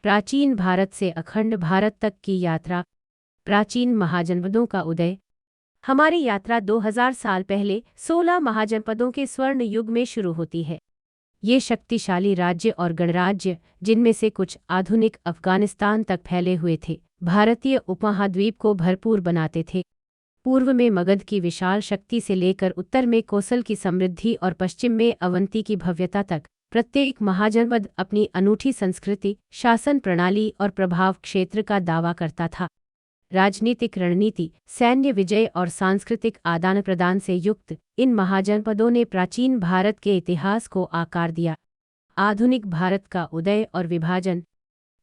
प्राचीन भारत से अखंड भारत तक की यात्रा। प्राचीन महाजनपदों का उदय। हमारी यात्रा 2000 साल पहले 16 महाजनपदों के स्वर्ण युग में शुरू होती है। ये शक्तिशाली राज्य और गणराज्य, जिनमें से कुछ आधुनिक अफगानिस्तान तक फैले हुए थे, भारतीय उपमहाद्वीप को भरपूर बनाते थे। पूर्व में मगध की विशाल शक्ति से लेकर उत्तर में कोसल की समृद्धि और पश्चिम में अवंती की भव्यता तक, प्रत्येक महाजनपद अपनी अनूठी संस्कृति, शासन प्रणाली और प्रभाव क्षेत्र का दावा करता था। राजनीतिक रणनीति, सैन्य विजय और सांस्कृतिक आदान प्रदान से युक्त इन महाजनपदों ने प्राचीन भारत के इतिहास को आकार दिया। आधुनिक भारत का उदय और विभाजन।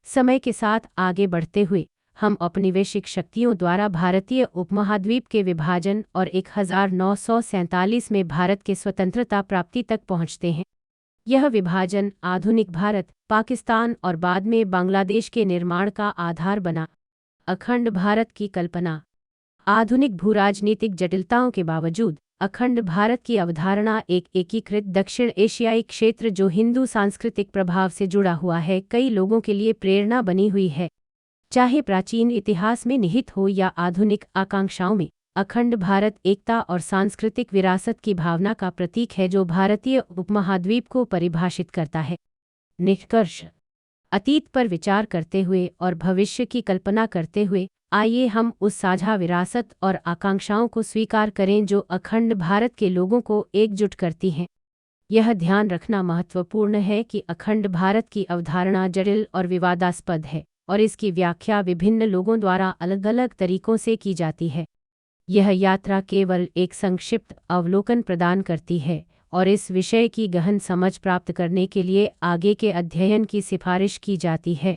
समय के साथ आगे बढ़ते हुए हम औपनिवेशिक शक्तियों द्वारा भारतीय उपमहाद्वीप के विभाजन और 1947 में भारत के स्वतंत्रता प्राप्ति तक पहुंचते हैं। यह विभाजन आधुनिक भारत, पाकिस्तान और बाद में बांग्लादेश के निर्माण का आधार बना। अखंड भारत की कल्पना। आधुनिक भूराजनीतिक जटिलताओं के बावजूद अखंड भारत की अवधारणा एक एकीकृत दक्षिण एशियाई क्षेत्र जो हिंदू सांस्कृतिक प्रभाव से जुड़ा हुआ है, कई लोगों के लिए प्रेरणा बनी हुई है। चाहे प्राचीन इतिहास में निहित हो या आधुनिक आकांक्षाओं में, अखंड भारत एकता और सांस्कृतिक विरासत की भावना का प्रतीक है जो भारतीय उपमहाद्वीप को परिभाषित करता है। निष्कर्ष। अतीत पर विचार करते हुए और भविष्य की कल्पना करते हुए आइए हम उस साझा विरासत और आकांक्षाओं को स्वीकार करें जो अखंड भारत के लोगों को एकजुट करती हैं। यह ध्यान रखना महत्वपूर्ण है कि अखंड भारत की अवधारणा जटिल और विवादास्पद है और इसकी व्याख्या विभिन्न लोगों द्वारा अलग-अलग तरीकों से की जाती है। यह यात्रा केवल एक संक्षिप्त अवलोकन प्रदान करती है और इस विषय की गहन समझ प्राप्त करने के लिए आगे के अध्ययन की सिफारिश की जाती है।